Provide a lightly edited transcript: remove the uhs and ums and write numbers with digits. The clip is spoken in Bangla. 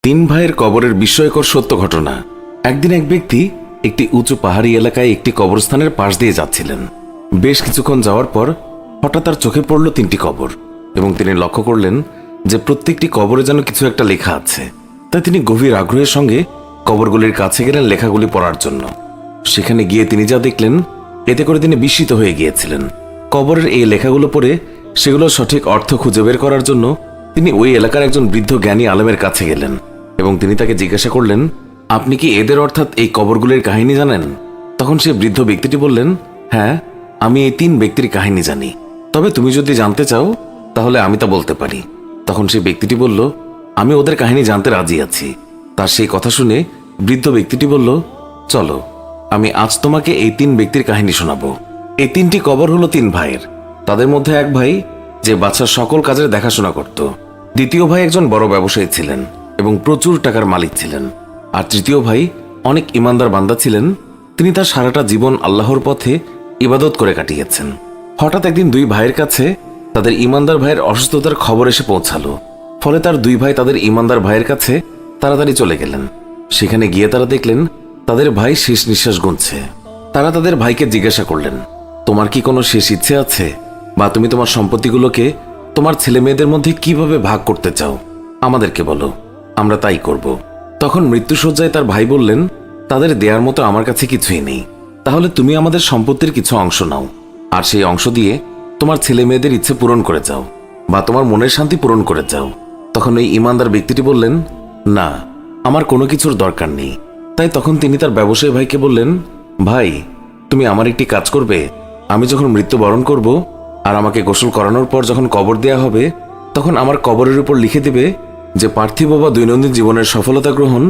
তিন ভাইয়ের কবরের বিস্ময়কর সত্য ঘটনা। একদিন এক ব্যক্তি একটি উঁচু পাহাড়ি এলাকায় একটি কবরস্থানের পাশ দিয়ে যাচ্ছিলেন। বেশ কিছুক্ষণ যাওয়ার পর হঠাৎ তার চোখে পড়ল তিনটি কবর এবং তিনি লক্ষ্য করলেন যে প্রত্যেকটি কবরে যেন কিছু একটা লেখা আছে। তাই তিনি গভীর আগ্রহের সঙ্গে কবরগুলির কাছে গেলেন লেখাগুলি পড়ার জন্য। সেখানে গিয়ে তিনি যা দেখলেন এতে করে তিনি বিস্মিত হয়ে গিয়েছিলেন। কবরের এই লেখাগুলো পড়ে সেগুলোর সঠিক অর্থ খুঁজে বের করার জন্য তিনি ওই এলাকার একজন বৃদ্ধ জ্ঞানী আলেমের কাছে গেলেন এবং তিনি তাকে জিজ্ঞাসা করলেন, আপনি কি এদের অর্থাৎ এই কবরগুলির কাহিনী জানেন? তখন সে বৃদ্ধ ব্যক্তিটি বললেন, হ্যাঁ, আমি এই তিন ব্যক্তির কাহিনী জানি, তবে তুমি যদি জানতে চাও তাহলে আমি তা বলতে পারি। তখন সেই ব্যক্তিটি বলল, আমি ওদের কাহিনী জানতে রাজি আছি। তার সেই কথা শুনে বৃদ্ধ ব্যক্তিটি বলল, চলো, আমি আজ তোমাকে এই তিন ব্যক্তির কাহিনী শোনাবো। এই তিনটি কবর হলো তিন ভাইয়ের। তাদের মধ্যে এক ভাই যে বাদশার সকল কাজের দেখাশোনা করত, দ্বিতীয় ভাই একজন বড় ব্যবসায়ী ছিলেন এবং প্রচুর টাকার মালিক ছিলেন, আর তৃতীয় ভাই অনেক ইমানদার বান্দা ছিলেন। তিনি তার সারাটা জীবন আল্লাহর পথে ইবাদত করে কাটিয়েছেন। হঠাৎ একদিন দুই ভাইয়ের কাছে তাদের ইমানদার ভাইয়ের অসুস্থতার খবর এসে পৌঁছালো। ফলে তার দুই ভাই তাদের ইমানদার ভাইয়ের কাছে তাড়াতাড়ি চলে গেলেন। সেখানে গিয়ে তারা দেখলেন তাদের ভাই শেষ নিঃশ্বাস গুনছে। তারা তাদের ভাইকে জিজ্ঞাসা করলেন, তোমার কি কোনো শেষ ইচ্ছে আছে, বা তুমি তোমার সম্পত্তিগুলোকে তোমার ছেলে মেয়েদের মধ্যে কিভাবে ভাগ করতে চাও? আমাদেরকে বলো, আমরা তাই করব। তখন মৃত্যুশয্যায় তার ভাই বললেন, তাদের দেয়ার মতো আমার কাছে কিছুই নেই। তাহলে তুমি আমাদের সম্পত্তির কিছু অংশ নাও, আর সেই অংশ দিয়ে তোমার ছেলে মেয়েদের ইচ্ছে পূরণ করে যাও, বা তোমার মনের শান্তি পূরণ করে যাও। তখন ওই ইমানদার ব্যক্তিটি বললেন, না, আমার কোনো কিছুর দরকার নেই। তাই তখন তিনি তার ব্যবসায়ী ভাইকে বললেন, ভাই, তুমি আমার একটি কাজ করবে। আমি যখন মৃত্যুবরণ করব আর আমাকে গোসল করানোর পর যখন কবর দেয়া হবে, তখন আমার কবরের উপর লিখে দেবে যে পার্থিব বা দৈনন্দিন জীবনের সফলতা গ্রহণ